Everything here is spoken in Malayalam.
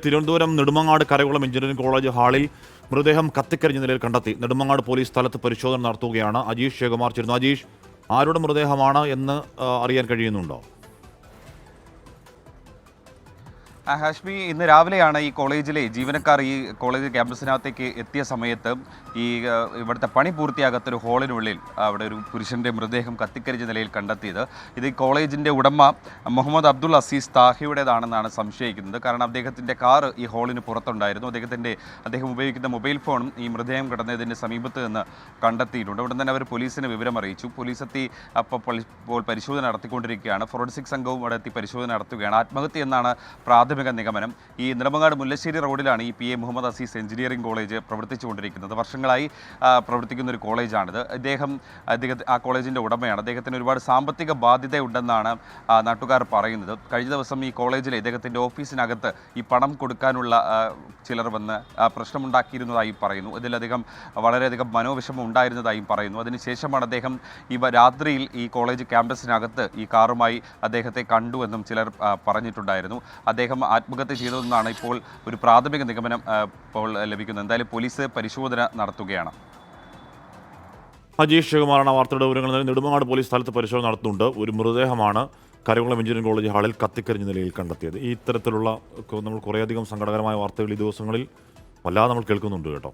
തിരുവനന്തപുരം നെടുമങ്ങാട് കരകുളം എഞ്ചിനീയറിംഗ് കോളേജ് ഹാളിൽ മൃതദേഹം കത്തിക്കരിഞ്ഞ നിലയിൽ കണ്ടെത്തി. നെടുമങ്ങാട് പോലീസ് സ്ഥലത്ത് പരിശോധന നടത്തുകയാണ്. അജീഷ് ശിവകുമാർ ചേരുന്നു. അജീഷ്, ആരുടെ മൃതദേഹമാണ് എന്ന് അറിയാൻ കഴിയുന്നുണ്ടോ? ഹാഷ്മി, ഇന്ന് രാവിലെയാണ് ഈ കോളേജിലെ ജീവനക്കാർ ഈ കോളേജ് ക്യാമ്പസിനകത്തേക്ക് എത്തിയ സമയത്ത് ഈ ഇവിടുത്തെ പണി പൂർത്തിയാകാത്തൊരു ഹാളിനുള്ളിൽ അവിടെ ഒരു പുരുഷൻ്റെ മൃതദേഹം കത്തിക്കരിച്ച നിലയിൽ കണ്ടെത്തിയത്. ഇത് ഈ കോളേജിൻ്റെ ഉടമ മുഹമ്മദ് അബ്ദുൾ അസീസ് താഹിയുടേതാണെന്നാണ് സംശയിക്കുന്നത്. കാരണം അദ്ദേഹത്തിൻ്റെ കാർ ഈ ഹാളിന് പുറത്തുണ്ടായിരുന്നു. അദ്ദേഹം ഉപയോഗിക്കുന്ന മൊബൈൽ ഫോണും ഈ മൃതദേഹം കിടന്നതിൻ്റെ സമീപത്ത് നിന്ന് കണ്ടെത്തിയിട്ടുണ്ട്. ഉടൻ തന്നെ അവർ പോലീസിനെ വിവരം അറിയിച്ചു. പോലീസ് എത്തി അപ്പോൾ പരിശോധന നടത്തിക്കൊണ്ടിരിക്കുകയാണ്. ഫോറൻസിക് സംഘവും അവിടെ എത്തി പരിശോധന നടത്തുകയാണ്. ആത്മഹത്യ എന്നാണ് പ്രാഥമിക നിഗമനം. ഈ നെടുമങ്ങാട് മുല്ലശ്ശേരി റോഡിലാണ് ഈ PA Muhammad Azeez engineering college പ്രവർത്തിച്ചുകൊണ്ടിരിക്കുന്നത്. വർഷങ്ങളായി പ്രവർത്തിക്കുന്ന ഒരു കോളേജാണിത്. ആ കോളേജിൻ്റെ ഉടമയാണ്. അദ്ദേഹത്തിന് ഒരുപാട് സാമ്പത്തിക ബാധ്യതയുണ്ടെന്നാണ് നാട്ടുകാർ പറയുന്നത്. കഴിഞ്ഞ ദിവസം ഈ കോളേജിലെ ഇദ്ദേഹത്തിൻ്റെ ഓഫീസിനകത്ത് ഈ പണം കൊടുക്കാനുള്ള ചിലർ വന്ന് പ്രശ്നമുണ്ടാക്കിയിരുന്നതായി പറയുന്നു. ഇതിലധികം വളരെയധികം മനോവിഷമം ഉണ്ടായിരുന്നതായും പറയുന്നു. അതിനുശേഷമാണ് അദ്ദേഹം രാത്രിയിൽ ഈ കോളേജ് ക്യാമ്പസിനകത്ത് ഈ കാറുമായി അദ്ദേഹത്തെ കണ്ടുവെന്നും ചിലർ പറഞ്ഞിട്ടുണ്ടായിരുന്നു. അദ്ദേഹം ആത്മഹത്യ ചെയ്തതെന്നാണ് ഇപ്പോൾ ഒരു പ്രാഥമിക നിഗമനം ഇപ്പോൾ ലഭിക്കുന്നത്. എന്തായാലും പോലീസ് പരിശോധന നടത്തുകയാണ്. അജീഷ് ശിവകുമാറാണ് വാർത്തയുടെ വിവരങ്ങൾ. നെടുമങ്ങാട് പോലീസ് സ്ഥലത്ത് പരിശോധന നടത്തുന്നുണ്ട്. ഒരു മൃതദേഹമാണ് കരകുളം എഞ്ചിനീയറിംഗ് കോളേജ് ഹാളിൽ കത്തിക്കരിഞ്ഞ നിലയിൽ കണ്ടെത്തിയത്. ഈ ഇത്തരത്തിലുള്ള നമ്മൾ കുറേയധികം സങ്കടകരമായ വാർത്തകൾ ഈ ദിവസങ്ങളിൽ വല്ലാതെ നമ്മൾ കേൾക്കുന്നുണ്ട് കേട്ടോ.